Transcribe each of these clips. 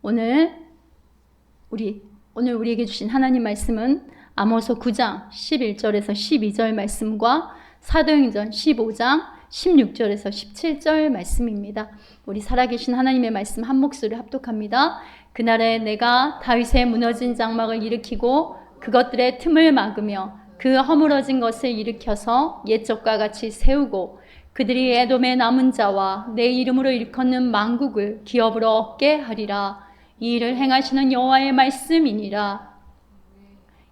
오늘 우리에게 주신 하나님 말씀은 아모스 9장 11절에서 12절 말씀과 사도행전 15장 16절에서 17절 말씀입니다. 우리 살아계신 하나님의 말씀 한 목소리 합독합니다. 그날에 내가 다윗의 무너진 장막을 일으키고 그것들의 틈을 막으며 그 허물어진 것을 일으켜서 옛적과 같이 세우고 그들이 에돔의 남은 자와 내 이름으로 일컫는 만국을 기업으로 얻게 하리라. 이 일을 행하시는 여호와의 말씀이니라.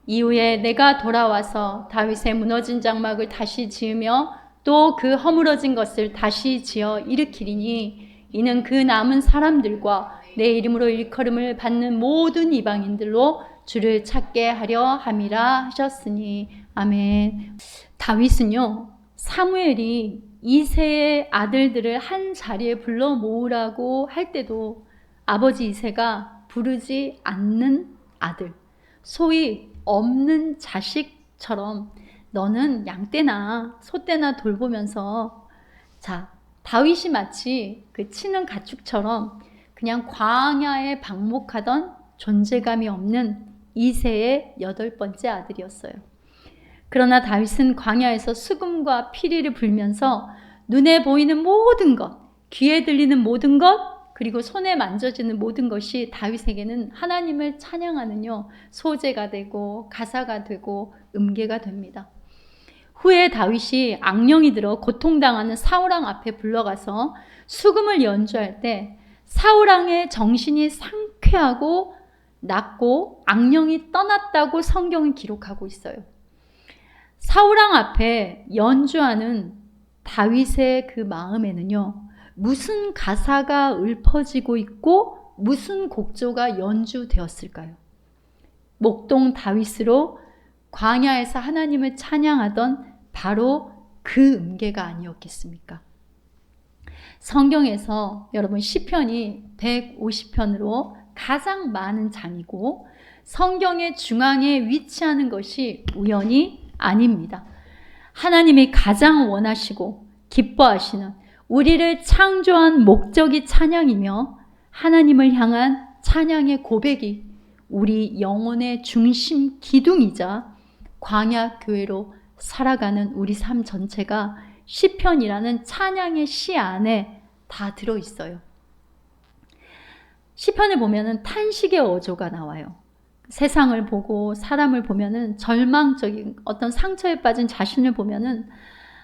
이후에 내가 돌아와서 다윗의 무너진 장막을 다시 지으며 또 그 허물어진 것을 다시 지어 일으키리니 이는 그 남은 사람들과 내 이름으로 일컬음을 받는 모든 이방인들로 주를 찾게 하려 함이라 하셨으니. 아멘. 다윗은요, 사무엘이 이새의 아들들을 한 자리에 불러 모으라고 할 때도 아버지 이새가 부르지 않는 아들, 소위 없는 자식처럼 너는 양떼나 소떼나 돌보면서, 자, 다윗이 마치 그 치는 가축처럼 그냥 광야에 방목하던 존재감이 없는 이새의 8번째 아들이었어요. 그러나 다윗은 광야에서 수금과 피리를 불면서 눈에 보이는 모든 것, 귀에 들리는 모든 것, 그리고 손에 만져지는 모든 것이 다윗에게는 하나님을 찬양하는요, 소재가 되고 가사가 되고 음계가 됩니다. 후에 다윗이 악령이 들어 고통당하는 사울왕 앞에 불러가서 수금을 연주할 때 사울왕의 정신이 상쾌하고 낫고 악령이 떠났다고 성경은 기록하고 있어요. 사울왕 앞에 연주하는 다윗의 그 마음에는요, 무슨 가사가 읊어지고 있고 무슨 곡조가 연주되었을까요? 목동 다윗으로 광야에서 하나님을 찬양하던 바로 그 음계가 아니었겠습니까? 성경에서 여러분 시편이 150편으로 가장 많은 장이고 성경의 중앙에 위치하는 것이 우연이 아닙니다. 하나님이 가장 원하시고 기뻐하시는 우리를 창조한 목적이 찬양이며 하나님을 향한 찬양의 고백이 우리 영혼의 중심 기둥이자 광야 교회로 살아가는 우리 삶 전체가 시편이라는 찬양의 시 안에 다 들어있어요. 시편을 보면은 탄식의 어조가 나와요. 세상을 보고 사람을 보면은 절망적인 어떤 상처에 빠진 자신을 보면은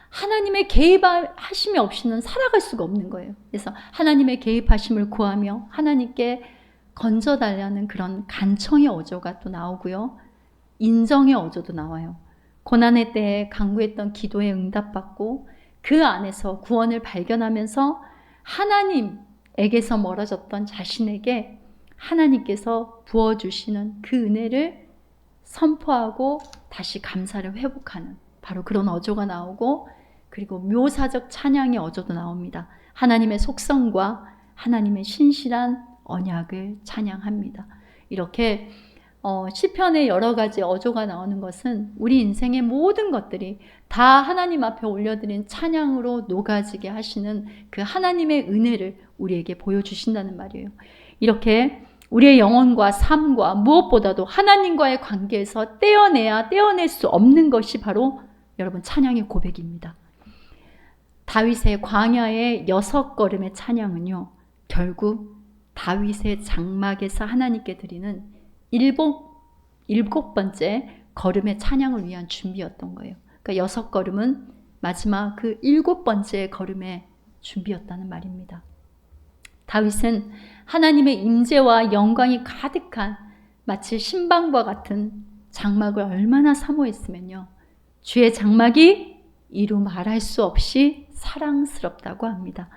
하나님의 개입하심이 없이는 살아갈 수가 없는 거예요. 그래서 하나님의 개입하심을 구하며 하나님께 건져달라는 그런 간청의 어조가 또 나오고요. 인정의 어조도 나와요. 고난의 때에 간구했던 기도에 응답받고 그 안에서 구원을 발견하면서 하나님에게서 멀어졌던 자신에게 하나님께서 부어주시는 그 은혜를 선포하고 다시 감사를 회복하는 바로 그런 어조가 나오고, 그리고 묘사적 찬양의 어조도 나옵니다. 하나님의 속성과 하나님의 신실한 언약을 찬양합니다. 이렇게 시편의 여러 가지 어조가 나오는 것은 우리 인생의 모든 것들이 다 하나님 앞에 올려드린 찬양으로 녹아지게 하시는 그 하나님의 은혜를 우리에게 보여주신다는 말이에요. 이렇게 우리의 영혼과 삶과 무엇보다도 하나님과의 관계에서 떼어낼 수 없는 것이 바로 여러분 찬양의 고백입니다. 다윗의 광야의 6걸음의 찬양은요, 결국 다윗의 장막에서 하나님께 드리는 일곱 번째 걸음의 찬양을 위한 준비였던 거예요. 그러니까 6걸음은 마지막 그 7번째 걸음의 준비였다는 말입니다. 다윗은 하나님의 임재와 영광이 가득한 마치 신방과 같은 장막을 얼마나 사모했으면요, 주의 장막이 이루 말할 수 없이 사랑스럽다고 합니다.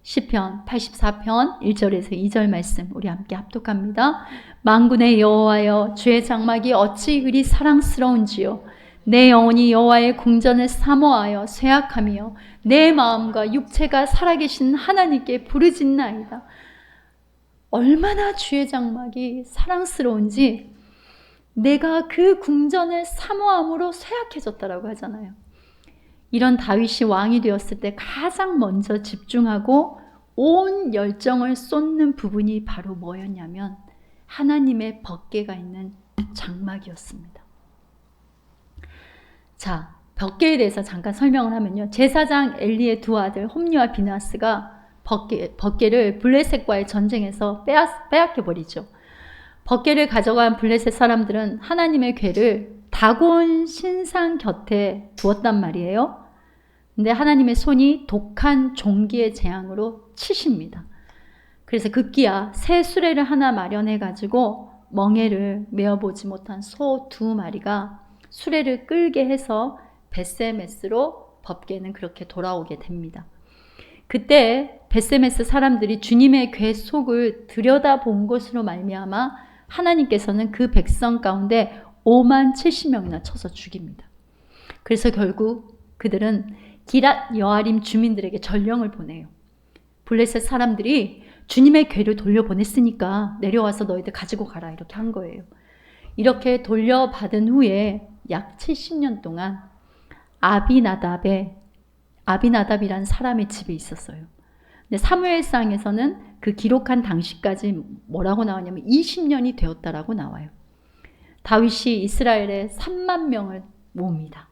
시편 84편 1절에서 2절 말씀 우리 함께 합독합니다. 만군의 여호와여, 주의 장막이 어찌 그리 사랑스러운지요. 내 영혼이 여호와의 궁전을 사모하여 쇠약하며 내 마음과 육체가 살아계신 하나님께 부르짖나이다. 얼마나 주의 장막이 사랑스러운지 내가 그 궁전을 사모함으로 쇠약해졌다라고 하잖아요. 이런 다윗이 왕이 되었을 때 가장 먼저 집중하고 온 열정을 쏟는 부분이 바로 뭐였냐면 하나님의 법궤가 있는 장막이었습니다. 자, 법궤에 대해서 잠깐 설명을 하면요. 제사장 엘리의 두 아들 홈리와 비나스가 법궤를 블레셋과의 전쟁에서 빼앗겨버리죠. 법궤를 가져간 블레셋 사람들은 하나님의 궤를 다곤 신상 곁에 두었단 말이에요. 근데 하나님의 손이 독한 종기의 재앙으로 치십니다. 그래서 급기야 새 수레를 하나 마련해가지고 멍에를 메어보지 못한 소 2마리가 수레를 끌게 해서 벳세메스로 법궤는 그렇게 돌아오게 됩니다. 그때 벳세메스 사람들이 주님의 궤 속을 들여다본 것으로 말미암아 하나님께서는 그 백성 가운데 5만 70명이나 쳐서 죽입니다. 그래서 결국 그들은 기랏 여아림 주민들에게 전령을 보내요. 블레셋 사람들이 주님의 궤를 돌려보냈으니까 내려와서 너희들 가지고 가라 이렇게 한 거예요. 이렇게 돌려받은 후에 약 70년 동안 아비나답이란 사람의 집에 있었어요. 근데 사무엘상에서는 그 기록한 당시까지 뭐라고 나오냐면 20년이 되었다라고 나와요. 다윗이 이스라엘에 3만 명을 모읍니다.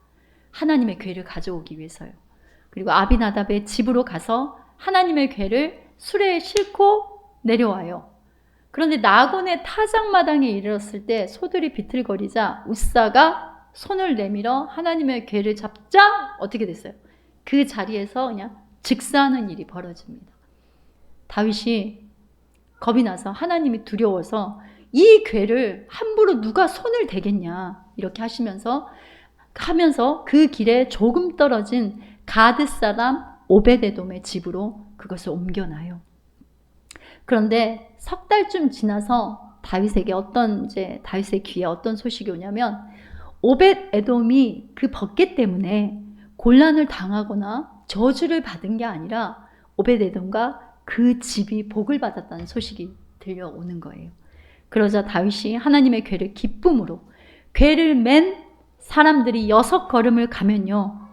하나님의 궤를 가져오기 위해서요. 그리고 아비나답의 집으로 가서 하나님의 궤를 수레에 싣고 내려와요. 그런데 나곤의 타작마당에 이르렀을 때 소들이 비틀거리자 웃사가 손을 내밀어 하나님의 궤를 잡자 어떻게 됐어요? 그 자리에서 그냥 즉사하는 일이 벌어집니다. 다윗이 겁이 나서 하나님이 두려워서 이 궤를 함부로 누가 손을 대겠냐 이렇게 하면서 그 길에 조금 떨어진 가드 사람 오베데돔의 집으로 그것을 옮겨놔요. 그런데 석 달쯤 지나서 다윗의 귀에 어떤 소식이 오냐면 오벳에돔이 그 법궤 때문에 곤란을 당하거나 저주를 받은 게 아니라 오벳에돔과 그 집이 복을 받았다는 소식이 들려오는 거예요. 그러자 다윗이 하나님의 궤를 기쁨으로 궤를 맨 사람들이 6걸음을 가면요.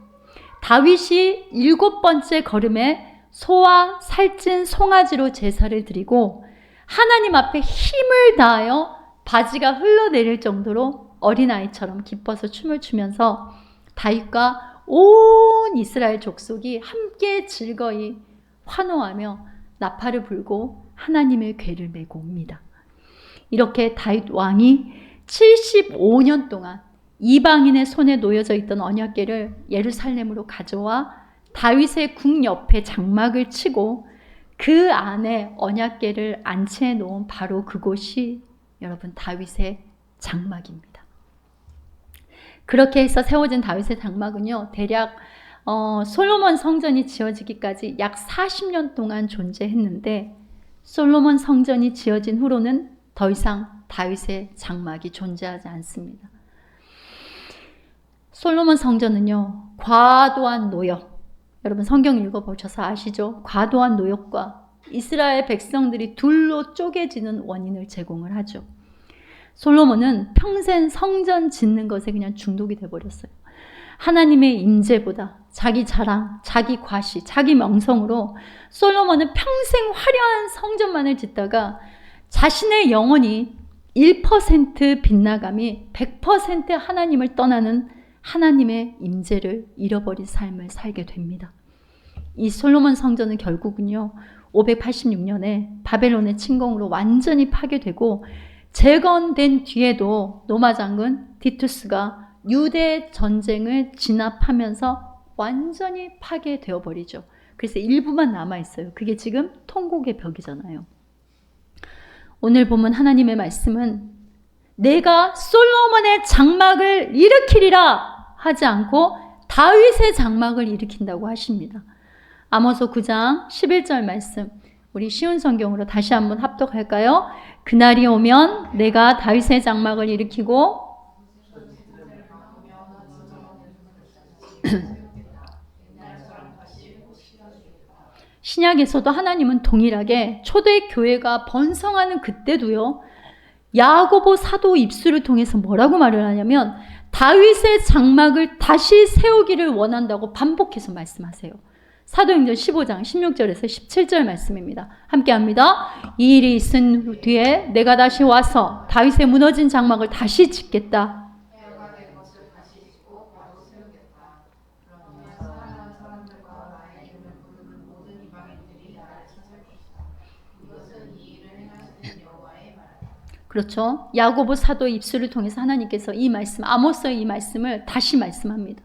다윗이 7번째 걸음에 소와 살찐 송아지로 제사를 드리고 하나님 앞에 힘을 다하여 바지가 흘러내릴 정도로 어린아이처럼 기뻐서 춤을 추면서 다윗과 온 이스라엘 족속이 함께 즐거이 환호하며 나팔을 불고 하나님의 궤를 메고 옵니다. 이렇게 다윗 왕이 75년 동안 이방인의 손에 놓여져 있던 언약궤를 예루살렘으로 가져와 다윗의 궁 옆에 장막을 치고 그 안에 언약궤를 안치해 놓은 바로 그곳이 여러분 다윗의 장막입니다. 그렇게 해서 세워진 다윗의 장막은요, 대략 솔로몬 성전이 지어지기까지 약 40년 동안 존재했는데 솔로몬 성전이 지어진 후로는 더 이상 다윗의 장막이 존재하지 않습니다. 솔로몬 성전은요, 과도한 노역, 여러분 성경 읽어보셔서 아시죠? 과도한 노역과 이스라엘 백성들이 둘로 쪼개지는 원인을 제공을 하죠. 솔로몬은 평생 성전 짓는 것에 그냥 중독이 돼버렸어요. 하나님의 임재보다 자기 자랑, 자기 과시, 자기 명성으로 솔로몬은 평생 화려한 성전만을 짓다가 자신의 영혼이 1% 빗나감이 100% 하나님을 떠나는 하나님의 임재를 잃어버린 삶을 살게 됩니다. 이 솔로몬 성전은 결국은요 586년에 바벨론의 침공으로 완전히 파괴되고 재건된 뒤에도 로마 장군 티투스가 유대 전쟁을 진압하면서 완전히 파괴되어 버리죠. 그래서 일부만 남아있어요. 그게 지금 통곡의 벽이잖아요. 오늘 보면 하나님의 말씀은 내가 솔로몬의 장막을 일으키리라 하지 않고 다윗의 장막을 일으킨다고 하십니다. 아모스 9장 11절 말씀, 우리 쉬운 성경으로 다시 한번 합독할까요? 그날이 오면 내가 다윗의 장막을 일으키고 신약에서도 하나님은 동일하게 초대교회가 번성하는 그때도요, 야고보 사도 입술을 통해서 뭐라고 말을 하냐면 다윗의 장막을 다시 세우기를 원한다고 반복해서 말씀하세요. 사도행전 15장 16절에서 17절 말씀입니다. 함께 합니다. 이 일이 있은 뒤에 내가 다시 와서 다윗의 무너진 장막을 다시 짓겠다. 그렇죠. 야고보 사도의 입술을 통해서 하나님께서 이 말씀, 아모스의 이 말씀을 다시 말씀합니다.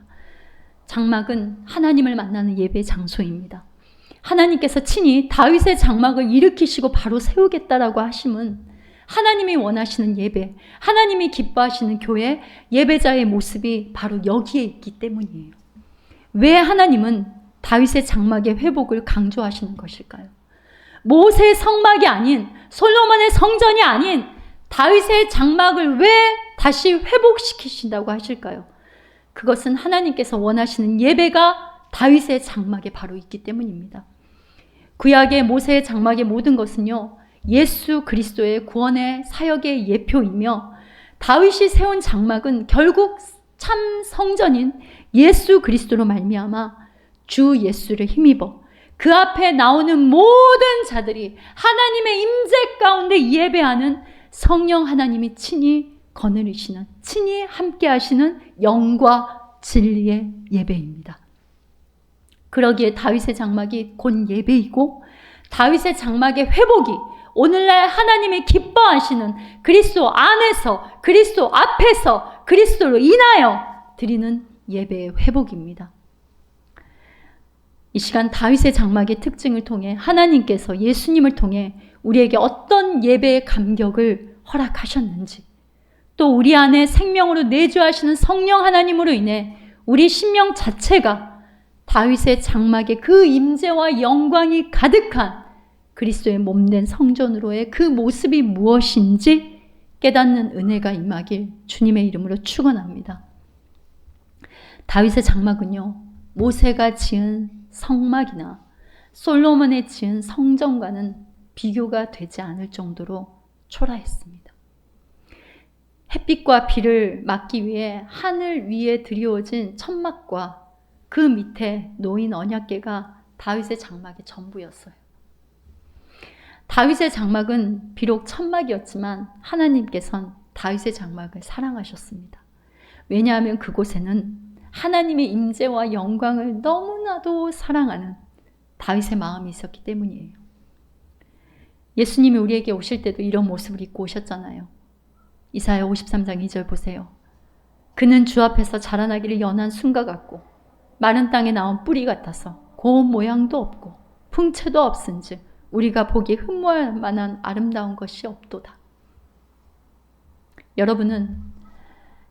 장막은 하나님을 만나는 예배 장소입니다. 하나님께서 친히 다윗의 장막을 일으키시고 바로 세우겠다라고 하심은 하나님이 원하시는 예배, 하나님이 기뻐하시는 교회, 예배자의 모습이 바로 여기에 있기 때문이에요. 왜 하나님은 다윗의 장막의 회복을 강조하시는 것일까요? 모세의 성막이 아닌, 솔로몬의 성전이 아닌 다윗의 장막을 왜 다시 회복시키신다고 하실까요? 그것은 하나님께서 원하시는 예배가 다윗의 장막에 바로 있기 때문입니다. 구약의 모세의 장막의 모든 것은요, 예수 그리스도의 구원의 사역의 예표이며 다윗이 세운 장막은 결국 참 성전인 예수 그리스도로 말미암아 주 예수를 힘입어 그 앞에 나오는 모든 자들이 하나님의 임재 가운데 예배하는 성령 하나님이 친히 거느리시는, 친히 함께 하시는 영과 진리의 예배입니다. 그러기에 다윗의 장막이 곧 예배이고 다윗의 장막의 회복이 오늘날 하나님이 기뻐하시는 그리스도 안에서, 그리스도 앞에서, 그리스도로 인하여 드리는 예배의 회복입니다. 이 시간 다윗의 장막의 특징을 통해 하나님께서 예수님을 통해 우리에게 어떤 예배의 감격을 허락하셨는지, 또 우리 안에 생명으로 내주하시는 성령 하나님으로 인해 우리 심령 자체가 다윗의 장막의 그 임재와 영광이 가득한 그리스도의 몸된 성전으로의 그 모습이 무엇인지 깨닫는 은혜가 임하길 주님의 이름으로 축원합니다. 다윗의 장막은요, 모세가 지은 성막이나 솔로몬의 지은 성전과는 비교가 되지 않을 정도로 초라했습니다. 햇빛과 비를 막기 위해 하늘 위에 드리워진 천막과 그 밑에 놓인 언약궤가 다윗의 장막의 전부였어요. 다윗의 장막은 비록 천막이었지만 하나님께서는 다윗의 장막을 사랑하셨습니다. 왜냐하면 그곳에는 하나님의 임재와 영광을 너무나도 사랑하는 다윗의 마음이 있었기 때문이에요. 예수님이 우리에게 오실 때도 이런 모습을 입고 오셨잖아요. 이사야 53장 2절 보세요. 그는 주 앞에서 자라나기를 연한 순과 같고 마른 땅에 나온 뿌리 같아서 고운 모양도 없고 풍채도 없은즉 우리가 보기 흠모할 만한 아름다운 것이 없도다. 여러분은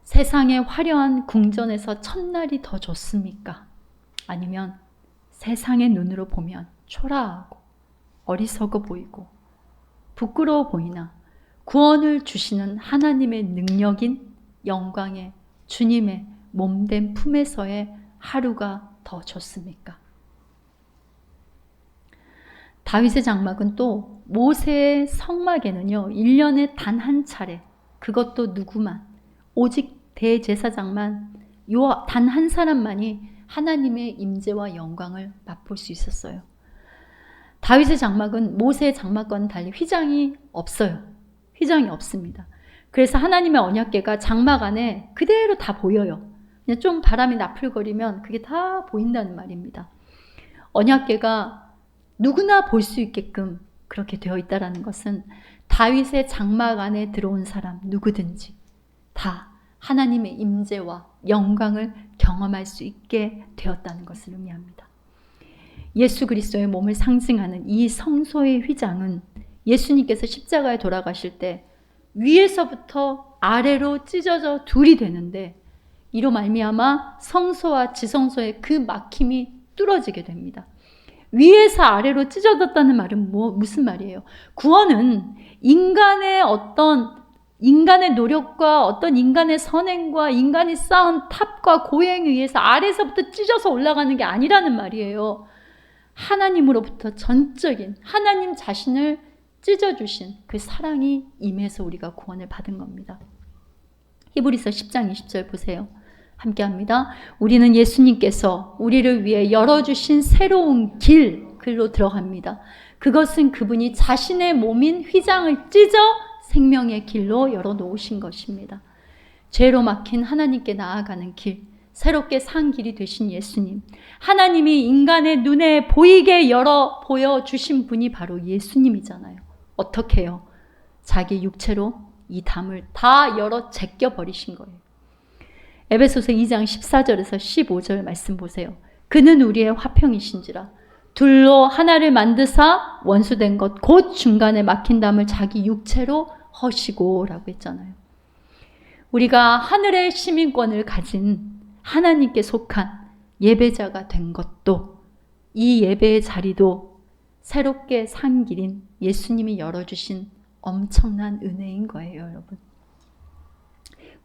세상의 화려한 궁전에서 첫날이 더 좋습니까? 아니면 세상의 눈으로 보면 초라하고 어리석어 보이고 부끄러워 보이나 구원을 주시는 하나님의 능력인 영광의 주님의 몸된 품에서의 하루가 더 좋습니까? 다윗의 장막은 또 모세의 성막에는요, 1년에 단 한 차례, 그것도 누구만, 오직 대제사장만, 요 단 한 사람만이 하나님의 임재와 영광을 맛볼 수 있었어요. 다윗의 장막은 모세의 장막과는 달리 휘장이 없어요. 휘장이 없습니다. 그래서 하나님의 언약궤가 장막 안에 그대로 다 보여요. 그냥 좀 바람이 나풀거리면 그게 다 보인다는 말입니다. 언약궤가 누구나 볼 수 있게끔 그렇게 되어 있다는 것은 다윗의 장막 안에 들어온 사람 누구든지 다 하나님의 임재와 영광을 경험할 수 있게 되었다는 것을 의미합니다. 예수 그리스도의 몸을 상징하는 이 성소의 휘장은 예수님께서 십자가에 돌아가실 때 위에서부터 아래로 찢어져 둘이 되는데 이로 말미암아 성소와 지성소의 그 막힘이 뚫어지게 됩니다. 위에서 아래로 찢어졌다는 말은 무슨 말이에요? 구원은 인간의 노력과 어떤 인간의 선행과 인간이 쌓은 탑과 고행에 의해서 아래서부터 찢어서 올라가는 게 아니라는 말이에요. 하나님으로부터 전적인 하나님 자신을 찢어주신 그 사랑이 임해서 우리가 구원을 받은 겁니다. 히브리서 10장 20절 보세요. 함께합니다. 우리는 예수님께서 우리를 위해 열어주신 새로운 길로 들어갑니다. 그것은 그분이 자신의 몸인 휘장을 찢어 생명의 길로 열어놓으신 것입니다. 죄로 막힌 하나님께 나아가는 길, 새롭게 산 길이 되신 예수님, 하나님이 인간의 눈에 보이게 보여주신 분이 바로 예수님이잖아요. 어떻게 해요? 자기 육체로 이 담을 다 열어 제껴버리신 거예요. 에베소서 2장 14절에서 15절 말씀 보세요. 그는 우리의 화평이신지라 둘로 하나를 만드사 원수된 것 곧 중간에 막힌 담을 자기 육체로 허시고 라고 했잖아요. 우리가 하늘의 시민권을 가진 하나님께 속한 예배자가 된 것도 이 예배의 자리도 새롭게 산 길인 예수님이 열어주신 엄청난 은혜인 거예요, 여러분.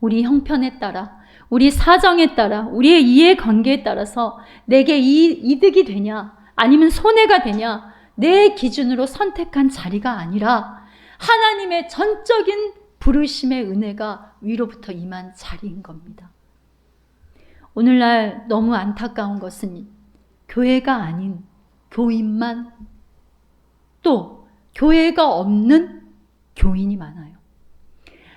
우리 형편에 따라, 우리 사정에 따라, 우리의 이해관계에 따라서 내게 이득이 되냐 아니면 손해가 되냐 내 기준으로 선택한 자리가 아니라 하나님의 전적인 부르심의 은혜가 위로부터 임한 자리인 겁니다. 오늘날 너무 안타까운 것은 교회가 아닌 교인만, 또 교회가 없는 교인이 많아요.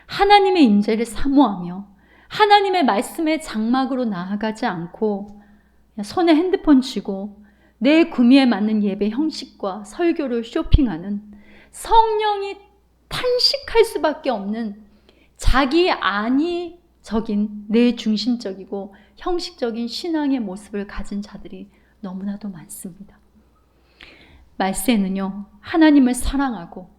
하나님의 임재를 사모하며 하나님의 말씀의 장막으로 나아가지 않고 손에 핸드폰 쥐고 내 구미에 맞는 예배 형식과 설교를 쇼핑하는, 성령이 탄식할 수밖에 없는 자기 안위적인 내 중심적이고 형식적인 신앙의 모습을 가진 자들이 너무나도 많습니다. 말세는요, 하나님을 사랑하고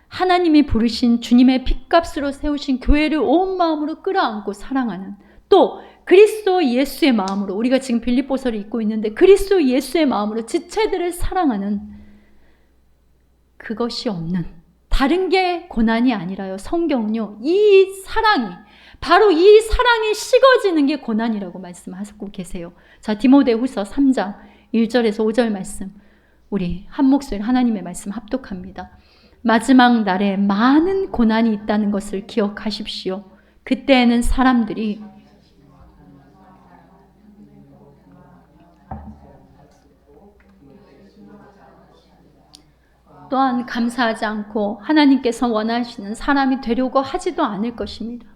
하나님이 부르신 주님의 핏값으로 세우신 교회를 온 마음으로 끌어안고 사랑하는, 또 그리스도 예수의 마음으로, 우리가 지금 빌립보서를 읽고 있는데 그리스도 예수의 마음으로 지체들을 사랑하는, 그것이 없는, 다른 게 고난이 아니라요. 성경은요, 이 사랑이, 바로 이 사랑이 식어지는 게 고난이라고 말씀하고 계세요. 자, 디모데후서 3장 1절에서 5절 말씀, 우리 한 목소리 하나님의 말씀 합독합니다. 마지막 날에 많은 고난이 있다는 것을 기억하십시오. 그때에는 사람들이 또한 감사하지 않고 하나님께서 원하시는 사람이 되려고 하지도 않을 것입니다.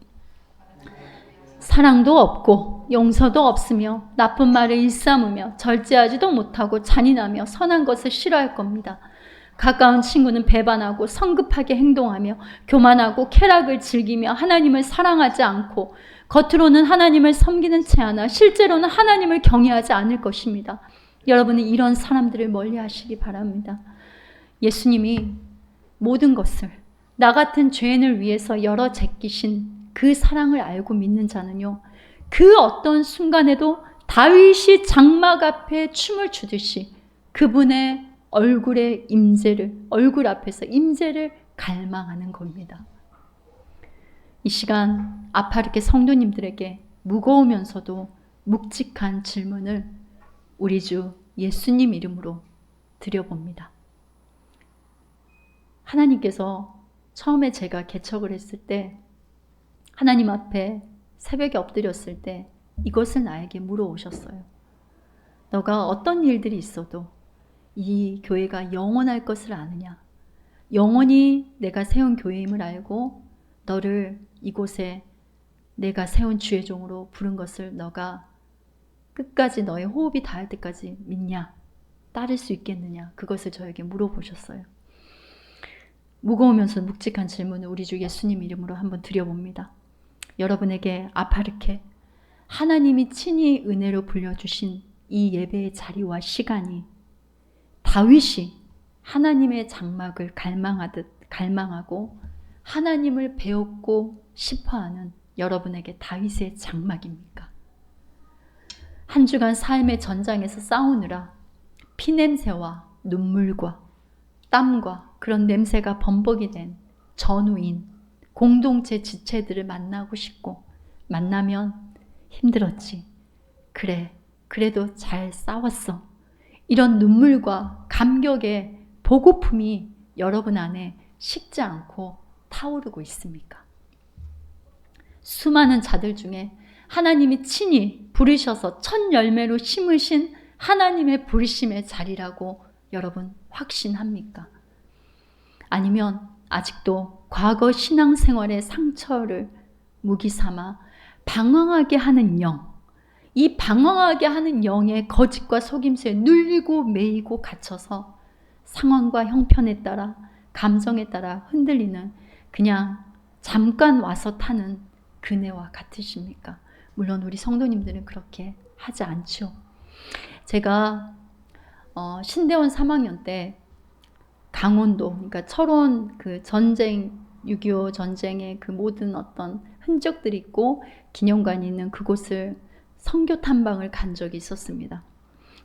사랑도 없고 용서도 없으며 나쁜 말을 일삼으며 절제하지도 못하고 잔인하며 선한 것을 싫어할 겁니다. 가까운 친구는 배반하고 성급하게 행동하며 교만하고 쾌락을 즐기며 하나님을 사랑하지 않고 겉으로는 하나님을 섬기는 채 하나 실제로는 하나님을 경외하지 않을 것입니다. 여러분은 이런 사람들을 멀리하시기 바랍니다. 예수님이 모든 것을 나 같은 죄인을 위해서 열어 제끼신 그 사랑을 알고 믿는 자는요, 그 어떤 순간에도 다윗이 장막 앞에 춤을 추듯이 그분의 얼굴의 임재를, 얼굴 앞에서 임재를 갈망하는 겁니다. 이 시간 아파르케 성도님들에게 무거우면서도 묵직한 질문을 우리 주 예수님 이름으로 드려봅니다. 하나님께서 처음에 제가 개척을 했을 때, 하나님 앞에 새벽에 엎드렸을 때 이것을 나에게 물어오셨어요. 너가 어떤 일들이 있어도 이 교회가 영원할 것을 아느냐? 영원히 내가 세운 교회임을 알고 너를 이곳에 내가 세운 주의 종으로 부른 것을 너가 끝까지 너의 호흡이 닿을 때까지 믿냐? 따를 수 있겠느냐? 그것을 저에게 물어보셨어요. 무거우면서 묵직한 질문을 우리 주 예수님 이름으로 한번 드려봅니다. 여러분에게 아파르케, 하나님이 친히 은혜로 불려주신 이 예배의 자리와 시간이 다윗이 하나님의 장막을 갈망하고 하나님을 배웠고 싶어하는 여러분에게 다윗의 장막입니까? 한 주간 삶의 전장에서 싸우느라 피냄새와 눈물과 땀과 그런 냄새가 범벅이 된 전우인 공동체 지체들을 만나고 싶고, 만나면 힘들었지, 그래, 그래도 잘 싸웠어, 이런 눈물과 감격의 보고품이 여러분 안에 식지 않고 타오르고 있습니까? 수많은 자들 중에 하나님이 친히 부르셔서 첫 열매로 심으신 하나님의 부르심의 자리라고 여러분 확신합니까? 아니면 아직도 과거 신앙생활의 상처를 무기 삼아 방황하게 하는 영, 이 방황하게 하는 영의 거짓과 속임수에 눌리고 매이고 갇혀서 상황과 형편에 따라 감정에 따라 흔들리는 그냥 잠깐 와서 타는 그네와 같으십니까? 물론 우리 성도님들은 그렇게 하지 않죠. 제가 신대원 3학년 때 강원도, 그러니까 철원 그 전쟁, 6.25 전쟁의 그 모든 어떤 흔적들이 있고 기념관이 있는 그곳을 선교 탐방을 간 적이 있었습니다.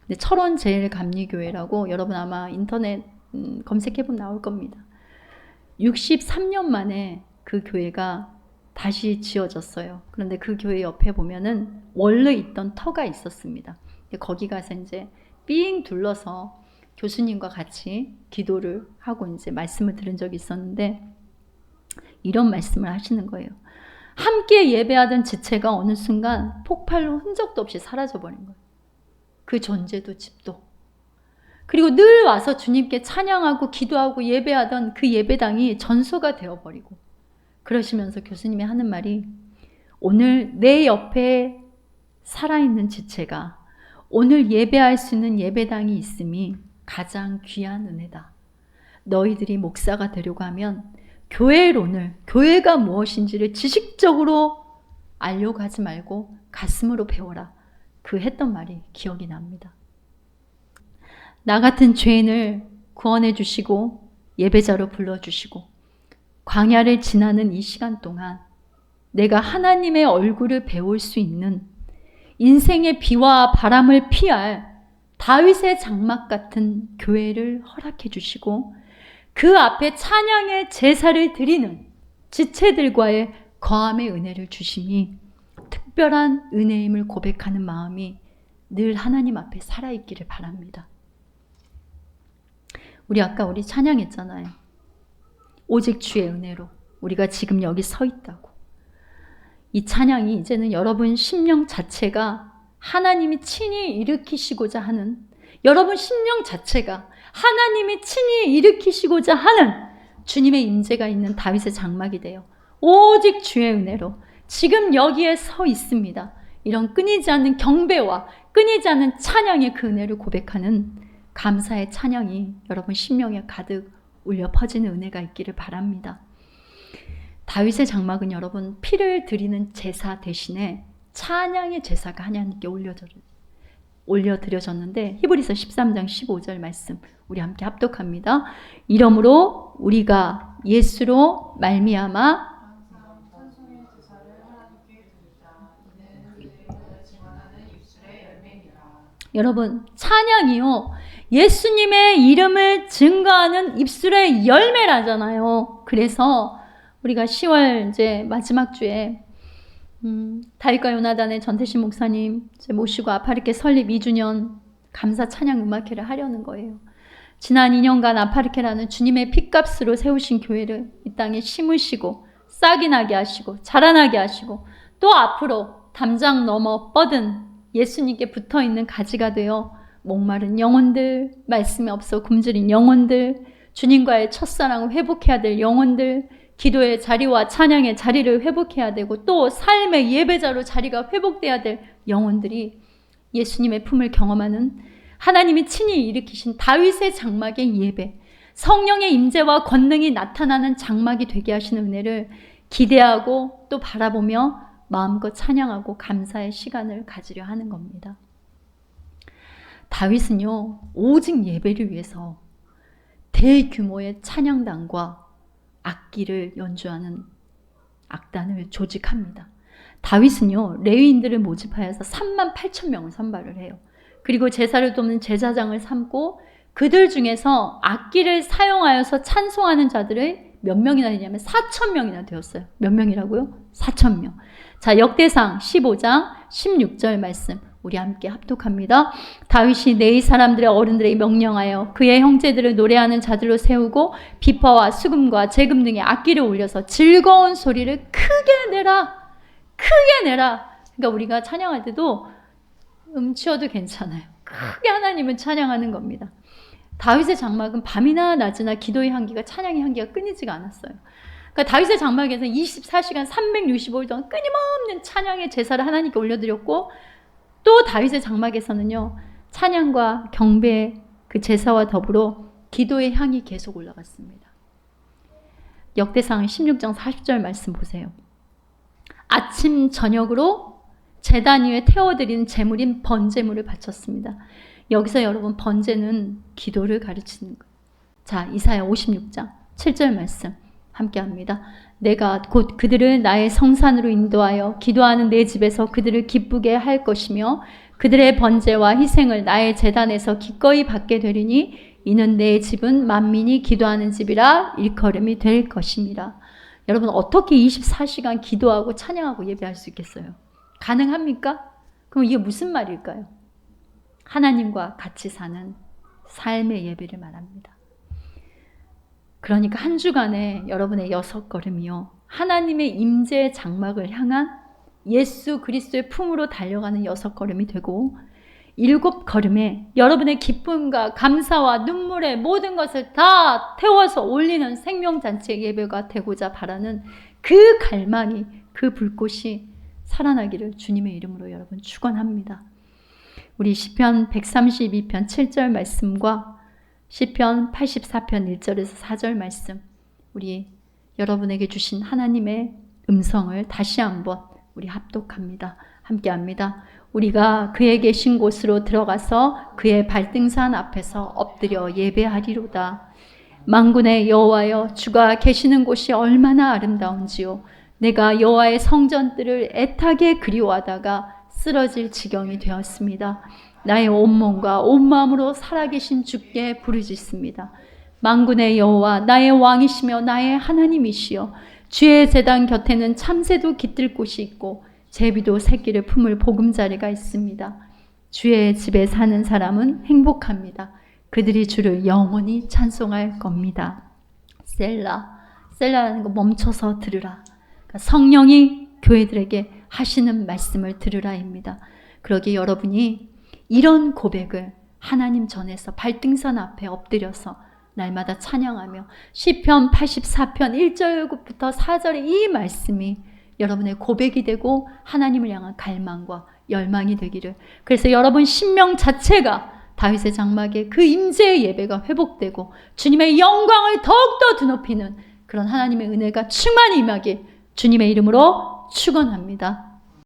근데 철원 제일감리교회라고 여러분 아마 인터넷 검색해보면 나올 겁니다. 63년 만에 그 교회가 다시 지어졌어요. 그런데 그 교회 옆에 보면은 원래 있던 터가 있었습니다. 거기 가서 이제 삥 둘러서 교수님과 같이 기도를 하고 이제 말씀을 들은 적이 있었는데 이런 말씀을 하시는 거예요. 함께 예배하던 지체가 어느 순간 폭발로 흔적도 없이 사라져버린 거예요. 그 존재도 집도. 그리고 늘 와서 주님께 찬양하고 기도하고 예배하던 그 예배당이 전소가 되어버리고 그러시면서 교수님이 하는 말이 오늘 내 옆에 살아있는 지체가 오늘 예배할 수 있는 예배당이 있음이 가장 귀한 은혜다. 너희들이 목사가 되려고 하면 교회론을, 교회가 무엇인지를 지식적으로 알려고 하지 말고 가슴으로 배워라. 그 했던 말이 기억이 납니다. 나 같은 죄인을 구원해 주시고 예배자로 불러주시고 광야를 지나는 이 시간 동안 내가 하나님의 얼굴을 배울 수 있는 인생의 비와 바람을 피할 다윗의 장막 같은 교회를 허락해 주시고 그 앞에 찬양의 제사를 드리는 지체들과의 거함의 은혜를 주심이 특별한 은혜임을 고백하는 마음이 늘 하나님 앞에 살아있기를 바랍니다. 우리 찬양했잖아요. 오직 주의 은혜로 우리가 지금 여기 서 있다고. 이 찬양이 이제는 여러분 심령 자체가 하나님이 친히 일으키시고자 하는, 여러분 심령 자체가 하나님이 친히 일으키시고자 하는 주님의 임재가 있는 다윗의 장막이 되어 오직 주의 은혜로 지금 여기에 서 있습니다. 이런 끊이지 않는 경배와 끊이지 않는 찬양의 그 은혜를 고백하는 감사의 찬양이 여러분 심령에 가득 울려 퍼지는 은혜가 있기를 바랍니다. 다윗의 장막은 여러분 피를 드리는 제사 대신에 찬양의 제사가 하나님께 올려드려졌는데 히브리서 13장 15절 말씀 우리 함께 합독합니다. 이러므로 우리가 예수로 말미암아 여러분 찬양이요 예수님의 이름을 증거하는 입술의 열매라잖아요. 그래서 우리가 10월 이제 마지막 주에 다윗과 요나단의 전태신 목사님 모시고 아파르케 설립 2주년 감사 찬양 음악회를 하려는 거예요. 지난 2년간 아파르케라는 주님의 핏값으로 세우신 교회를 이 땅에 심으시고 싹이 나게 하시고 자라나게 하시고 또 앞으로 담장 넘어 뻗은 예수님께 붙어있는 가지가 되어 목마른 영혼들, 말씀이 없어 굶주린 영혼들, 주님과의 첫사랑을 회복해야 될 영혼들, 기도의 자리와 찬양의 자리를 회복해야 되고 또 삶의 예배자로 자리가 회복돼야 될 영혼들이 예수님의 품을 경험하는 하나님이 친히 일으키신 다윗의 장막의 예배, 성령의 임재와 권능이 나타나는 장막이 되게 하시는 은혜를 기대하고 또 바라보며 마음껏 찬양하고 감사의 시간을 가지려 하는 겁니다. 다윗은요 오직 예배를 위해서 대규모의 찬양단과 악기를 연주하는 악단을 조직합니다. 다윗은요 레위인들을 모집하여서 38,000명을 선발을 해요. 그리고 제사를 돕는 제사장을 삼고 그들 중에서 악기를 사용하여서 찬송하는 자들의 몇 명이나 되냐면 4,000명이나 되었어요. 몇 명이라고요? 4,000명. 자, 역대상 15장 16절 말씀 우리 함께 합독합니다. 다윗이 네 사람들의 어른들에게 명령하여 그의 형제들을 노래하는 자들로 세우고 비파와 수금과 제금 등의 악기를 올려서 즐거운 소리를 크게 내라. 크게 내라. 그러니까 우리가 찬양할 때도 음치어도 괜찮아요. 크게 하나님을 찬양하는 겁니다. 다윗의 장막은 밤이나 낮이나 기도의 향기가, 찬양의 향기가 끊이지가 않았어요. 그러니까 다윗의 장막에서 24시간 365일 동안 끊임없는 찬양의 제사를 하나님께 올려드렸고, 또 다윗의 장막에서는요, 찬양과 경배의 그 제사와 더불어 기도의 향이 계속 올라갔습니다. 역대상 16장 40절 말씀 보세요. 아침 저녁으로 제단 위에 태워드리는 제물인 번제물을 바쳤습니다. 여기서 여러분, 번제는 기도를 가르치는 거예요. 자, 이사야 56장 7절 말씀 함께 합니다. 내가 곧 그들을 나의 성산으로 인도하여 기도하는 내 집에서 그들을 기쁘게 할 것이며 그들의 번제와 희생을 나의 제단에서 기꺼이 받게 되리니 이는 내 집은 만민이 기도하는 집이라 일컬음이 될 것입니다. 여러분, 어떻게 24시간 기도하고 찬양하고 예배할 수 있겠어요? 가능합니까? 그럼 이게 무슨 말일까요? 하나님과 같이 사는 삶의 예배를 말합니다. 그러니까 한 주간에 여러분의 6걸음이요, 하나님의 임재의 장막을 향한 예수 그리스도의 품으로 달려가는 6걸음이 되고, 7걸음에 여러분의 기쁨과 감사와 눈물의 모든 것을 다 태워서 올리는 생명잔치의 예배가 되고자 바라는 그 갈망이, 그 불꽃이 살아나기를 주님의 이름으로 여러분 축원합니다. 우리 시편 132편 7절 말씀과 시편 84편 1절에서 4절 말씀, 우리 여러분에게 주신 하나님의 음성을 다시 한번 우리 합독합니다. 함께합니다. 우리가 그의 계신 곳으로 들어가서 그의 발등산 앞에서 엎드려 예배하리로다. 만군의 여호와여, 주가 계시는 곳이 얼마나 아름다운지요. 내가 여호와의 성전들을 애타게 그리워하다가 쓰러질 지경이 되었습니다. 나의 온몸과 온 마음으로 살아계신 주께 부르짖습니다. 만군의 여호와, 나의 왕이시며 나의 하나님이시여, 주의 제단 곁에는 참새도 깃들 곳이 있고 제비도 새끼를 품을 보금자리가 있습니다. 주의 집에 사는 사람은 행복합니다. 그들이 주를 영원히 찬송할 겁니다. 셀라, 셀라라는 거 멈춰서 들으라. 그러니까 성령이 교회들에게 하시는 말씀을 들으라입니다. 그러기에 여러분이 이런 고백을 하나님 전에서 발등산 앞에 엎드려서 날마다 찬양하며 시편 84편 1절부터 4절의 이 말씀이 여러분의 고백이 되고 하나님을 향한 갈망과 열망이 되기를, 그래서 여러분 심령 자체가 다윗의 장막에 그 임재의 예배가 회복되고 주님의 영광을 더욱더 드높이는 그런 하나님의 은혜가 충만히 임하길 주님의 이름으로 축원합니다.